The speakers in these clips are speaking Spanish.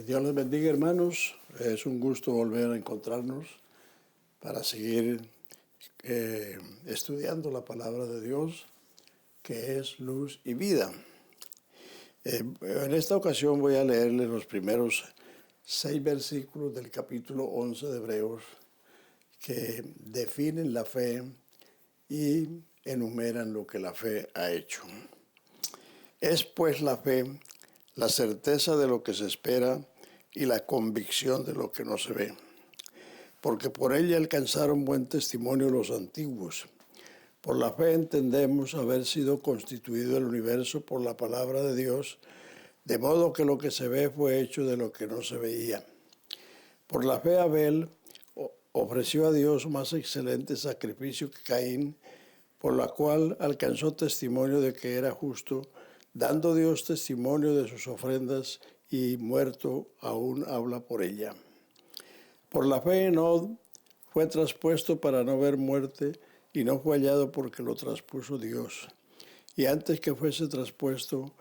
Dios les bendiga, hermanos. Es un gusto volver a encontrarnos para seguir estudiando la palabra de Dios, que es luz y vida. En esta ocasión voy a leerles los primeros 6 versículos del capítulo 11 de Hebreos, que definen la fe y enumeran lo que la fe ha hecho. Es pues la fe la certeza de lo que se espera y la convicción de lo que no se ve, porque por ella alcanzaron buen testimonio los antiguos. Por la fe entendemos haber sido constituido el universo por la palabra de Dios, de modo que lo que se ve fue hecho de lo que no se veía. Por la fe Abel ofreció a Dios más excelente sacrificio que Caín, por la cual alcanzó testimonio de que era justo, dando Dios testimonio de sus ofrendas, y muerto aún habla por ella. Por la fe Enoc fue traspuesto para no ver muerte, y no fue hallado porque lo traspuso Dios. Y antes que fuese traspuesto,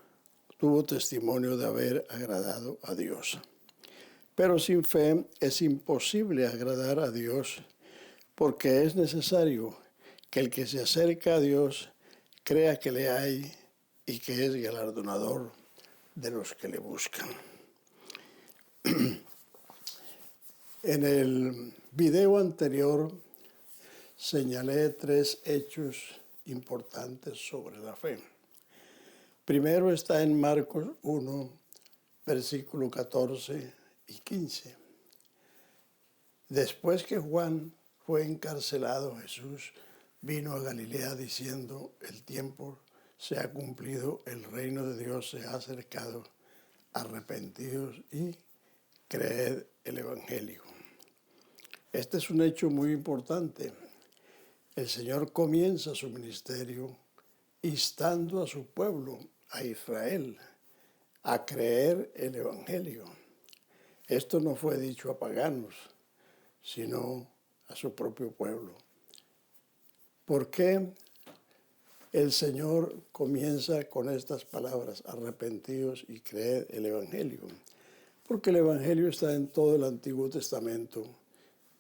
tuvo testimonio de haber agradado a Dios. Pero sin fe es imposible agradar a Dios, porque es necesario que el que se acerca a Dios crea que le hay y que es galardonador de los que le buscan. En el video anterior señalé 3 hechos importantes sobre la fe. Primero está en Marcos 1, versículo 14 y 15. Después que Juan fue encarcelado, Jesús vino a Galilea diciendo: el tiempo se ha cumplido, el reino de Dios se ha acercado, arrepentidos y creed el Evangelio. Este es un hecho muy importante. El Señor comienza su ministerio instando a su pueblo, a Israel, a creer el Evangelio. Esto no fue dicho a paganos, sino a su propio pueblo. ¿Por qué el Señor comienza con estas palabras: arrepentidos y creed el Evangelio? Porque el Evangelio está en todo el Antiguo Testamento,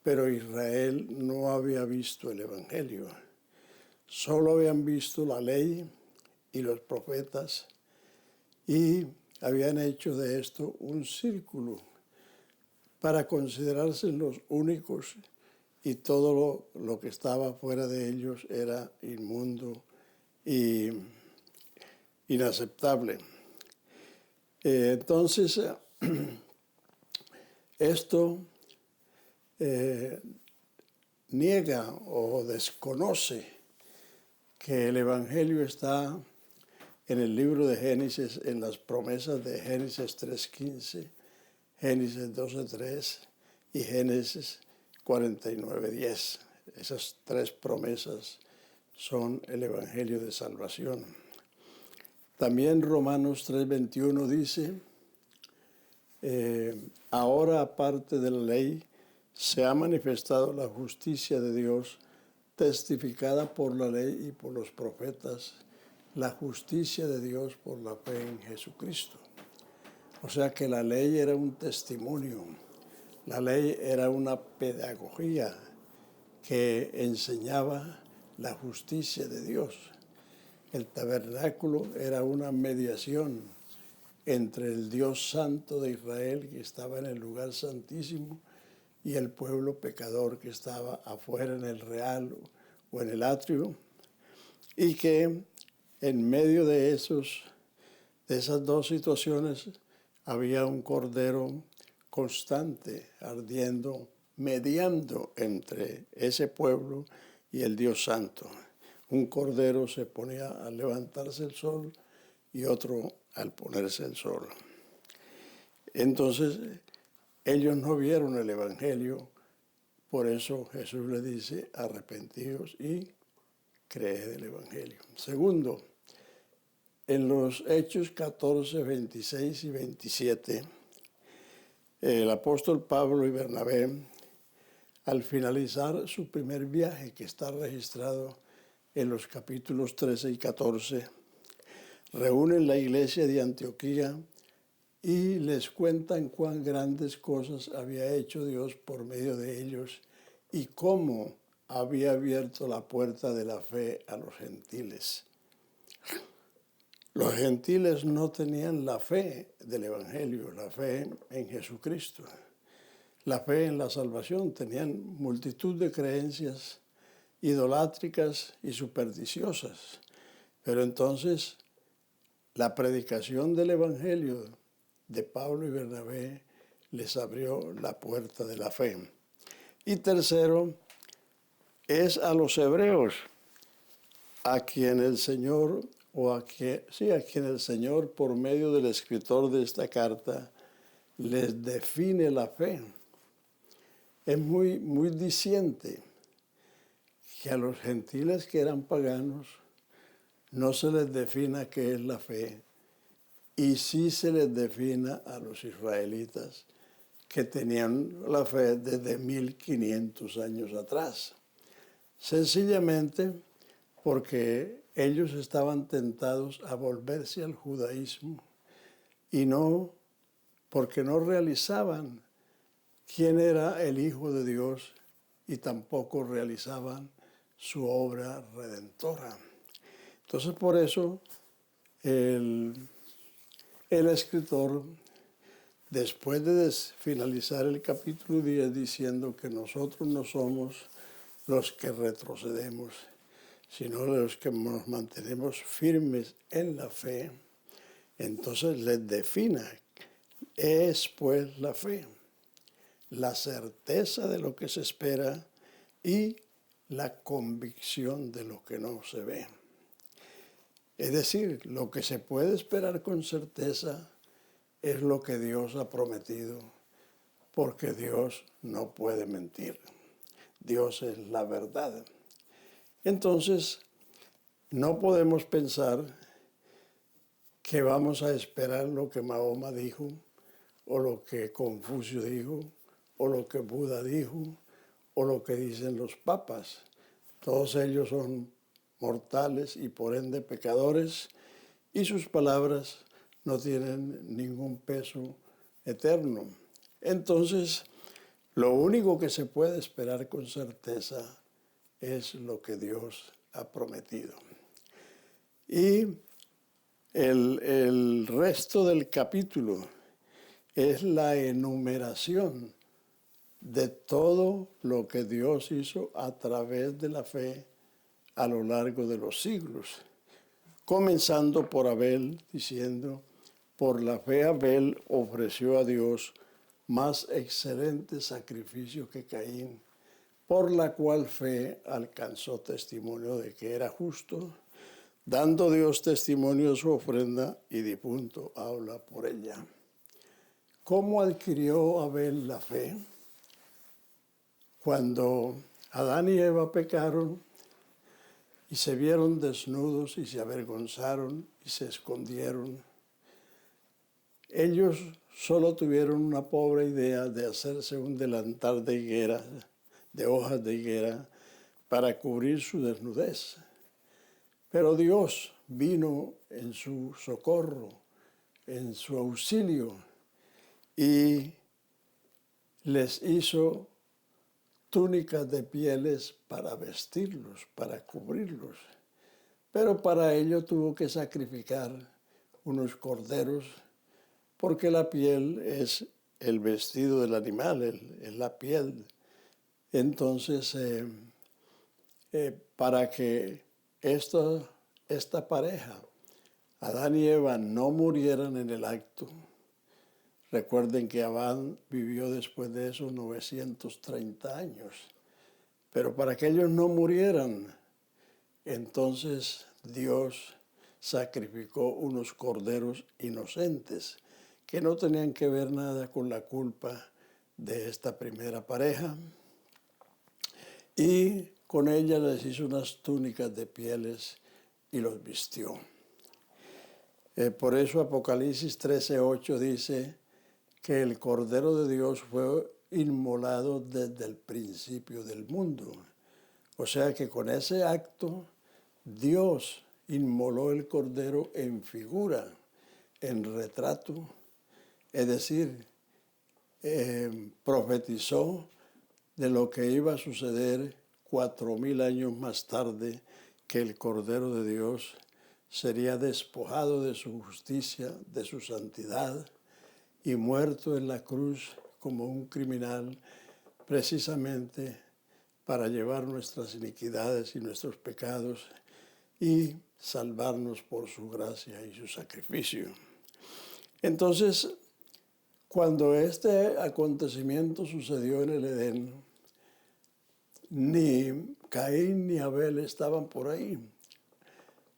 pero Israel no había visto el Evangelio. Solo habían visto la ley y los profetas, y habían hecho de esto un círculo para considerarse los únicos, y todo lo que estaba fuera de ellos era inmundo y inaceptable. Entonces, esto niega o desconoce que el Evangelio está en el libro de Génesis, en las promesas de Génesis 3:15, Génesis 12:3 y Génesis 49:10. Esas 3 promesas son el Evangelio de salvación. También Romanos 3:21 dice: ahora, aparte de la ley, se ha manifestado la justicia de Dios, testificada por la ley y por los profetas, la justicia de Dios por la fe en Jesucristo. O sea que la ley era un testimonio, la ley era una pedagogía que enseñaba la justicia de Dios. El tabernáculo era una mediación entre el Dios santo de Israel, que estaba en el lugar santísimo, y el pueblo pecador que estaba afuera en el real o en el atrio, y que en medio de esas 2 situaciones había un cordero constante ardiendo, mediando entre ese pueblo y el Dios santo. Un cordero se ponía al levantarse el sol y otro al ponerse el sol. Entonces, ellos no vieron el Evangelio, por eso Jesús les dice: arrepentidos y creed el Evangelio. Segundo, en los Hechos 14, 26 y 27, el apóstol Pablo y Bernabé, al finalizar su primer viaje, que está registrado en los capítulos 13 y 14, reúnen la iglesia de Antioquía y les cuentan cuán grandes cosas había hecho Dios por medio de ellos y cómo había abierto la puerta de la fe a los gentiles. Los gentiles no tenían la fe del Evangelio, la fe en Jesucristo, la fe en la salvación. Tenían multitud de creencias idolátricas y supersticiosas. Pero entonces la predicación del Evangelio de Pablo y Bernabé les abrió la puerta de la fe. Y tercero, es a los hebreos a quien el Señor, a quien el Señor por medio del escritor de esta carta les define la fe. Es muy diciente que a los gentiles que eran paganos no se les defina qué es la fe, y sí se les defina a los israelitas que tenían la fe desde 1500 años atrás. Sencillamente porque ellos estaban tentados a volverse al judaísmo y no porque no realizaban quién era el Hijo de Dios y tampoco realizaban su obra redentora. Entonces, por eso el escritor, después de finalizar el capítulo 10 diciendo que nosotros no somos los que retrocedemos, sino los que nos mantenemos firmes en la fe, entonces les defina, es pues la fe, la certeza de lo que se espera y la convicción de lo que no se ve. Es decir, lo que se puede esperar con certeza es lo que Dios ha prometido, porque Dios no puede mentir. Dios es la verdad. Entonces, no podemos pensar que vamos a esperar lo que Mahoma dijo, o lo que Confucio dijo, o lo que Buda dijo, o lo que dicen los papas. Todos ellos son mortales y por ende pecadores, y sus palabras no tienen ningún peso eterno. Entonces, lo único que se puede esperar con certeza es lo que Dios ha prometido. Y el resto del capítulo es la enumeración de todo lo que Dios hizo a través de la fe a lo largo de los siglos, comenzando por Abel, diciendo, por la fe Abel ofreció a Dios más excelente sacrificio que Caín, por la cual fe alcanzó testimonio de que era justo, dando Dios testimonio de su ofrenda y difunto habla por ella. ¿Cómo adquirió Abel la fe? Cuando Adán y Eva pecaron y se vieron desnudos y se avergonzaron y se escondieron, ellos solo tuvieron una pobre idea de hacerse un delantal de higuera, de hojas de higuera, para cubrir su desnudez. Pero Dios vino en su socorro, en su auxilio, y les hizo túnicas de pieles para vestirlos, para cubrirlos. Pero para ello tuvo que sacrificar unos corderos, porque la piel es el vestido del animal, es la piel. Entonces, para que esta pareja, Adán y Eva, no murieran en el acto. Recuerden que Adán vivió después de esos 930 años. Pero para que ellos no murieran, entonces Dios sacrificó unos corderos inocentes que no tenían que ver nada con la culpa de esta primera pareja. Y con ella les hizo unas túnicas de pieles y los vistió. Por eso Apocalipsis 13:8 dice que el Cordero de Dios fue inmolado desde el principio del mundo. O sea que con ese acto Dios inmoló el Cordero en figura, en retrato, es decir, profetizó de lo que iba a suceder 4000 años más tarde, que el Cordero de Dios sería despojado de su justicia, de su santidad, y muerto en la cruz como un criminal, precisamente para llevar nuestras iniquidades y nuestros pecados y salvarnos por su gracia y su sacrificio. Entonces, cuando este acontecimiento sucedió en el Edén, ni Caín ni Abel estaban por ahí.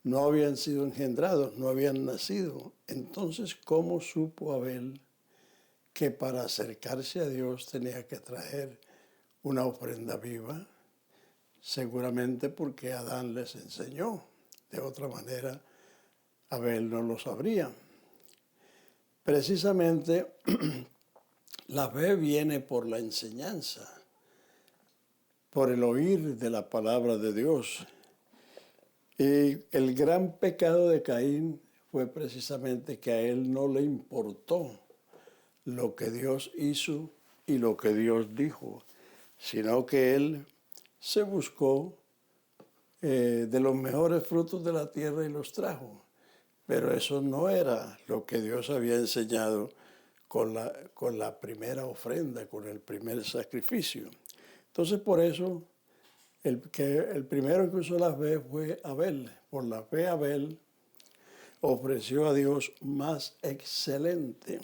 No habían sido engendrados, no habían nacido. Entonces, ¿cómo supo Abel que para acercarse a Dios tenía que traer una ofrenda viva? Seguramente porque Adán les enseñó. De otra manera, Abel no lo sabría. Precisamente, la fe viene por la enseñanza, por el oír de la palabra de Dios. Y el gran pecado de Caín fue precisamente que a él no le importó lo que Dios hizo y lo que Dios dijo, sino que él se buscó de los mejores frutos de la tierra y los trajo. Pero eso no era lo que Dios había enseñado con la primera ofrenda, con el primer sacrificio. Entonces, por eso, el primero que usó la fe fue Abel. Por la fe, Abel ofreció a Dios más excelente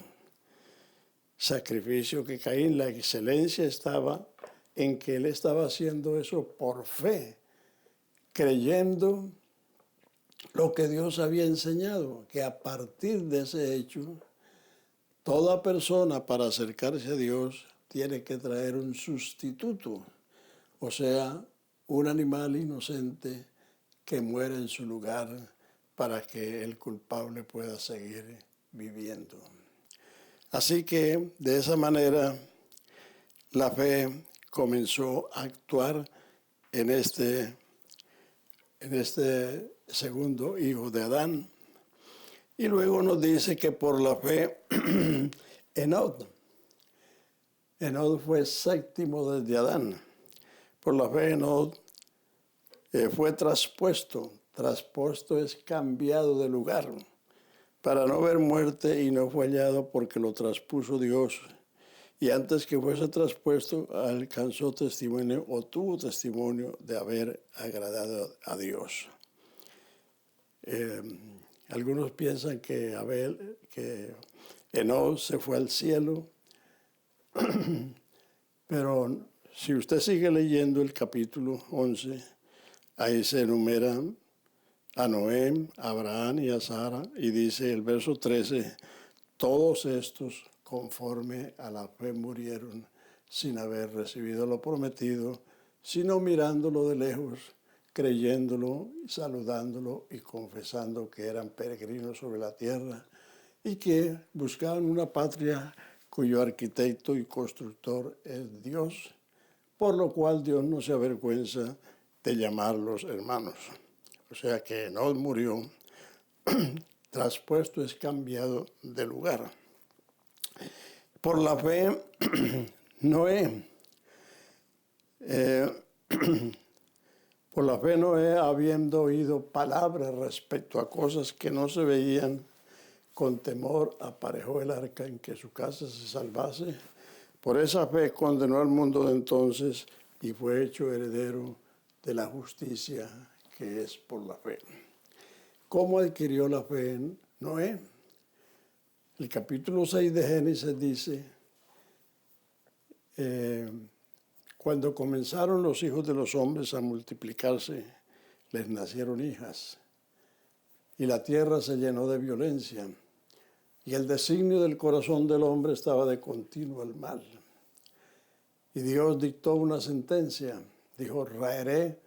sacrificio que Caín. La excelencia estaba en que él estaba haciendo eso por fe, creyendo lo que Dios había enseñado, que a partir de ese hecho, toda persona para acercarse a Dios tiene que traer un sustituto, o sea, un animal inocente que muera en su lugar para que el culpable pueda seguir viviendo. Así que de esa manera la fe comenzó a actuar en este segundo hijo de Adán. Y luego nos dice que por la fe Enod fue séptimo desde Adán. Por la fe Enod fue traspuesto es cambiado de lugar, para no ver muerte, y no fue hallado porque lo traspuso Dios. Y antes que fuese traspuesto, alcanzó testimonio o tuvo testimonio de haber agradado a Dios. Algunos piensan que Enod se fue al cielo, pero si usted sigue leyendo el capítulo 11, ahí se enumeran a Noé, a Abraham y a Sara, y dice el verso 13, todos estos conforme a la fe murieron sin haber recibido lo prometido, sino mirándolo de lejos, creyéndolo, saludándolo y confesando que eran peregrinos sobre la tierra y que buscaban una patria cuyo arquitecto y constructor es Dios, por lo cual Dios no se avergüenza de llamarlos hermanos. O sea que Enod murió, traspuesto es cambiado de lugar. Por la fe, Noé, habiendo oído palabras respecto a cosas que no se veían, con temor aparejó el arca en que su casa se salvase. Por esa fe condenó al mundo de entonces y fue hecho heredero de la justicia que es por la fe. ¿Cómo adquirió la fe en Noé? El capítulo 6 de Génesis dice, cuando comenzaron los hijos de los hombres a multiplicarse, les nacieron hijas, y la tierra se llenó de violencia, y el designio del corazón del hombre estaba de continuo al mal. Y Dios dictó una sentencia, dijo, raeré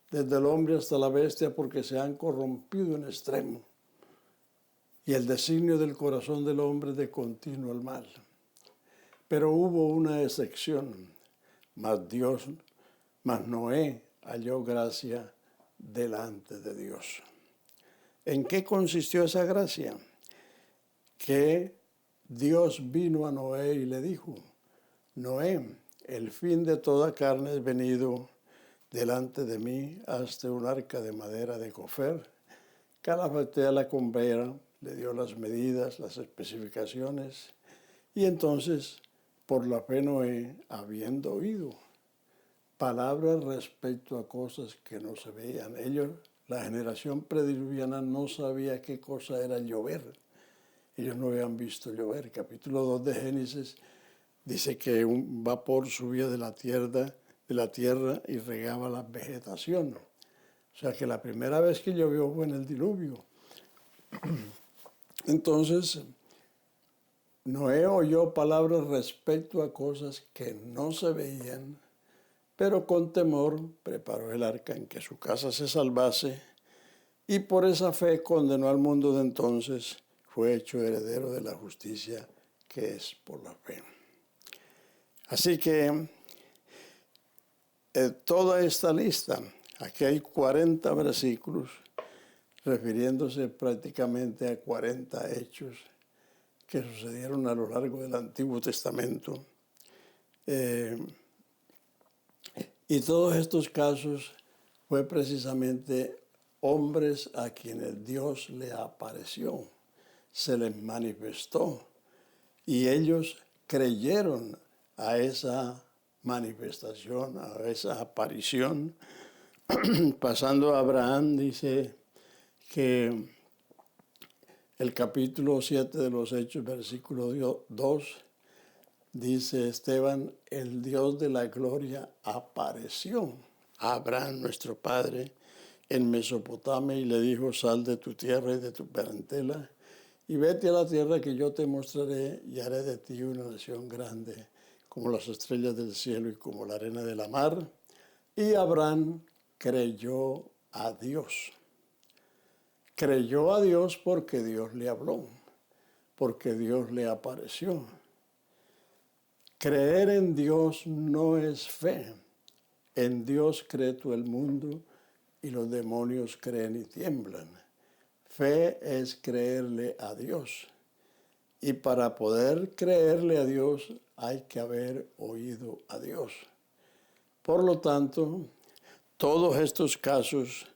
desde el hombre hasta la bestia porque se han corrompido en extremo. Y el designio del corazón del hombre de continuo al mal. Pero hubo una excepción, mas Noé halló gracia delante de Dios. ¿En qué consistió esa gracia? Que Dios vino a Noé y le dijo: Noé, el fin de toda carne es venido delante de mí. Hazte un arca de madera de gofer. Calafatea la cumbera, le dio las medidas, las especificaciones, y entonces, por la fe Noé, habiendo oído palabras respecto a cosas que no se veían. Ellos, la generación prediluviana, no sabía qué cosa era llover. Ellos no habían visto llover. Capítulo 2 de Génesis dice que un vapor subía de la tierra y regaba la vegetación. O sea que la primera vez que llovió fue en el diluvio. Entonces, Noé oyó palabras respecto a cosas que no se veían, pero con temor preparó el arca en que su casa se salvase, y por esa fe condenó al mundo de entonces, fue hecho heredero de la justicia que es por la fe. Así que toda esta lista, aquí hay 40 versículos, refiriéndose prácticamente a 40 hechos que sucedieron a lo largo del Antiguo Testamento. Y todos estos casos fue precisamente hombres a quienes Dios le apareció, se les manifestó, y ellos creyeron a esa manifestación, a esa aparición. Pasando a Abraham, dice que el capítulo 7 de los Hechos, versículo 2, dice Esteban: el Dios de la gloria apareció a Abraham, nuestro padre, en Mesopotamia, y le dijo: sal de tu tierra y de tu parentela, y vete a la tierra que yo te mostraré, y haré de ti una nación grande, como las estrellas del cielo y como la arena de la mar. Y Abraham creyó a Dios. Creyó a Dios porque Dios le habló, porque Dios le apareció. Creer en Dios no es fe. En Dios cree todo el mundo y los demonios creen y tiemblan. Fe es creerle a Dios. Y para poder creerle a Dios hay que haber oído a Dios. Por lo tanto, todos estos casos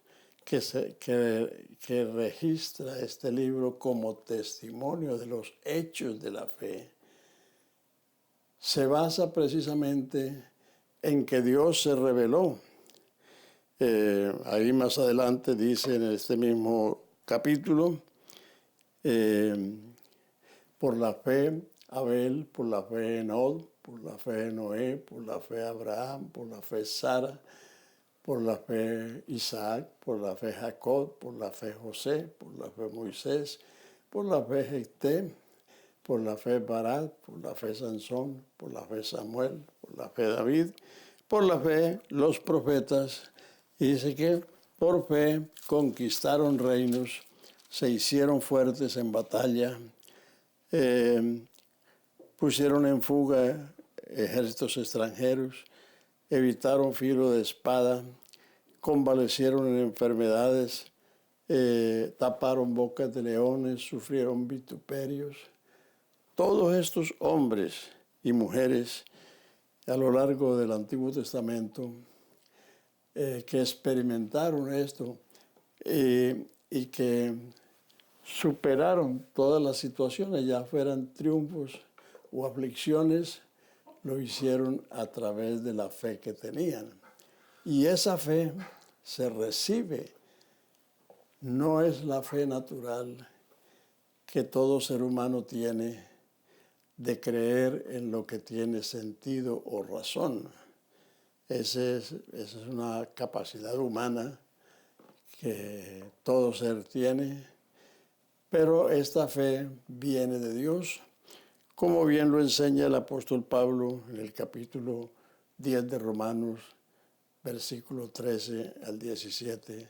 que registra este libro como testimonio de los hechos de la fe, se basa precisamente en que Dios se reveló. Ahí más adelante dice en este mismo capítulo, por la fe Abel, por la fe Enod, por la fe Noé, por la fe Abraham, por la fe Sara, por la fe Isaac, por la fe Jacob, por la fe José, por la fe Moisés, por la fe Jefté, por la fe Barak, por la fe Sansón, por la fe Samuel, por la fe David, por la fe los profetas. Y dice que por fe conquistaron reinos, se hicieron fuertes en batalla, pusieron en fuga ejércitos extranjeros, evitaron filo de espada, convalecieron en enfermedades, taparon bocas de leones, sufrieron vituperios. Todos estos hombres y mujeres a lo largo del Antiguo Testamento que experimentaron esto y que superaron todas las situaciones, ya fueran triunfos o aflicciones, lo hicieron a través de la fe que tenían. Y esa fe se recibe, no es la fe natural que todo ser humano tiene de creer en lo que tiene sentido o razón. Esa es una capacidad humana que todo ser tiene, pero esta fe viene de Dios, como bien lo enseña el apóstol Pablo en el capítulo 10 de Romanos, versículo 13 al 17,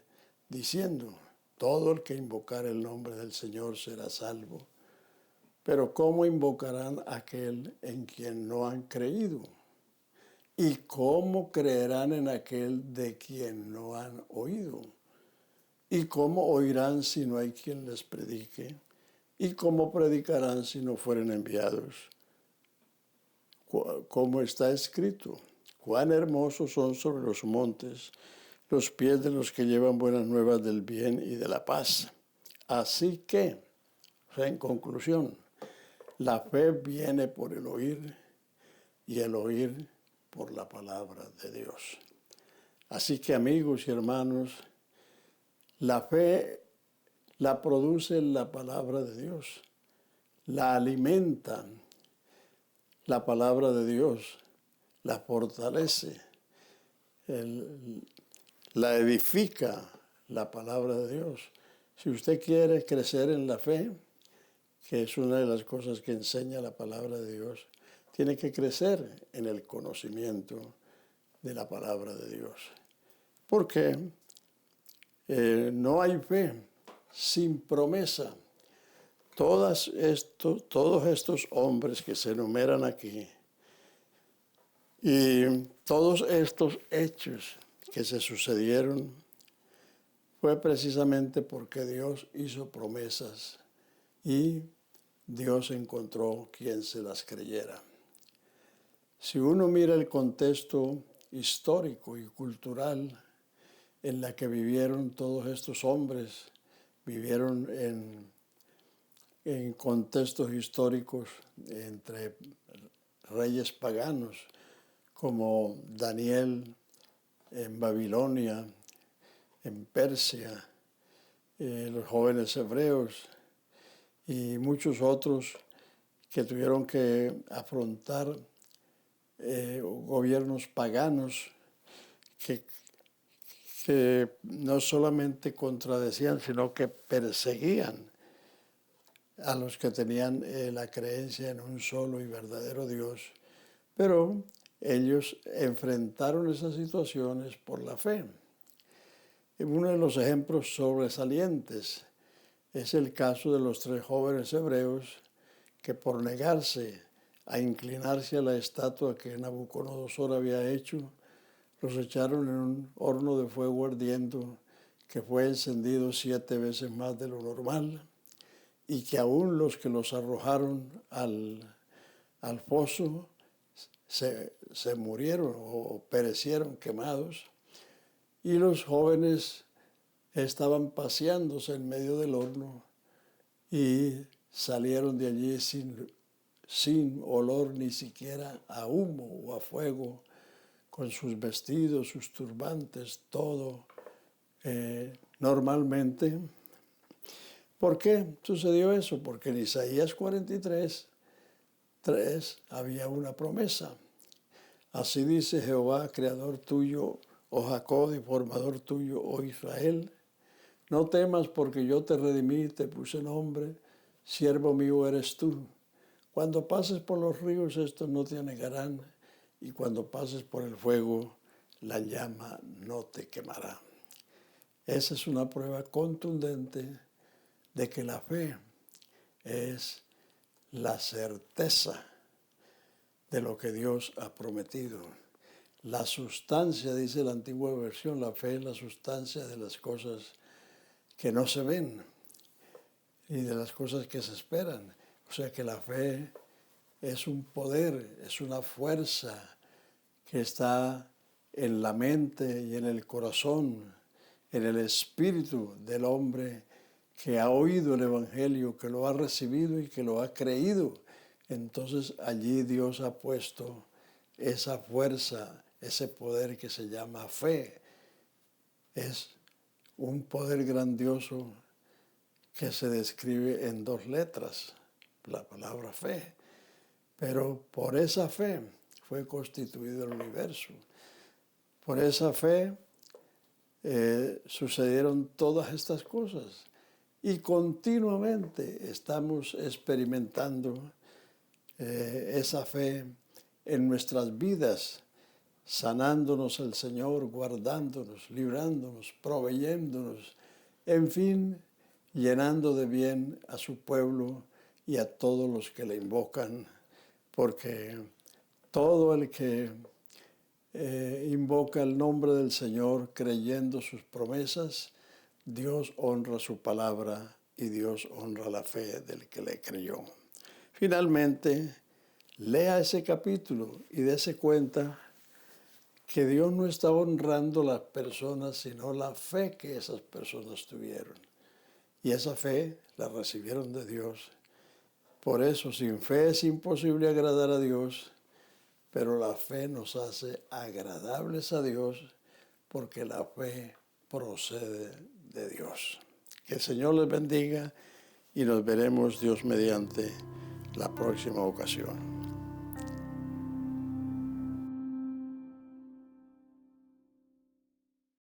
diciendo: todo el que invocar el nombre del Señor será salvo. Pero ¿cómo invocarán a aquel en quien no han creído? ¿Y cómo creerán en aquel de quien no han oído? ¿Y cómo oirán si no hay quien les predique? ¿Y cómo predicarán si no fueren enviados? Como está escrito, cuán hermosos son sobre los montes los pies de los que llevan buenas nuevas del bien y de la paz. Así que, en conclusión, la fe viene por el oír y el oír por la palabra de Dios. Así que, amigos y hermanos, la fe la produce la palabra de Dios, la alimenta la palabra de Dios, la fortalece, la edifica la palabra de Dios. Si usted quiere crecer en la fe, que es una de las cosas que enseña la palabra de Dios, tiene que crecer en el conocimiento de la palabra de Dios. Porque no hay fe sin promesa. Todos estos hombres que se enumeran aquí y todos estos hechos que se sucedieron fue precisamente porque Dios hizo promesas y Dios encontró quien se las creyera. Si uno mira el contexto histórico y cultural en la que vivieron todos estos hombres, vivieron en contextos históricos entre reyes paganos, como Daniel en Babilonia, en Persia, los jóvenes hebreos y muchos otros que tuvieron que afrontar gobiernos paganos que no solamente contradecían, sino que perseguían a los que tenían la creencia en un solo y verdadero Dios. Pero ellos enfrentaron esas situaciones por la fe. Uno de los ejemplos sobresalientes es el caso de los 3 jóvenes hebreos que por negarse a inclinarse a la estatua que Nabucodonosor había hecho, los echaron en un horno de fuego ardiendo que fue encendido 7 veces más de lo normal, y que aún los que los arrojaron al foso se murieron o perecieron quemados, y los jóvenes estaban paseándose en medio del horno y salieron de allí sin olor ni siquiera a humo o a fuego, con sus vestidos, sus turbantes, todo normalmente. ¿Por qué sucedió eso? Porque en Isaías 43:3 había una promesa. Así dice Jehová, creador tuyo, oh Jacob, y formador tuyo, oh Israel. No temas porque yo te redimí, te puse nombre, siervo mío eres tú. Cuando pases por los ríos, estos no te anegarán, y cuando pases por el fuego, la llama no te quemará. Esa es una prueba contundente de que la fe es la certeza de lo que Dios ha prometido. La sustancia, dice la antigua versión, la fe es la sustancia de las cosas que no se ven y de las cosas que se esperan. O sea que la fe es un poder, es una fuerza que está en la mente y en el corazón, en el espíritu del hombre que ha oído el Evangelio, que lo ha recibido y que lo ha creído. Entonces allí Dios ha puesto esa fuerza, ese poder que se llama fe. Es un poder grandioso que se describe en 2 letras, la palabra fe. Pero por esa fe fue constituido el universo. Por esa fe sucedieron todas estas cosas. Y continuamente estamos experimentando esa fe en nuestras vidas, sanándonos el Señor, guardándonos, librándonos, proveyéndonos, en fin, llenando de bien a su pueblo y a todos los que le invocan, porque todo el que invoca el nombre del Señor creyendo sus promesas, Dios honra su palabra y Dios honra la fe del que le creyó. Finalmente, lea ese capítulo y dése cuenta que Dios no está honrando las personas, sino la fe que esas personas tuvieron. Y esa fe la recibieron de Dios. Por eso, sin fe es imposible agradar a Dios, pero la fe nos hace agradables a Dios porque la fe procede de Dios. Que el Señor les bendiga y nos veremos Dios mediante la próxima ocasión.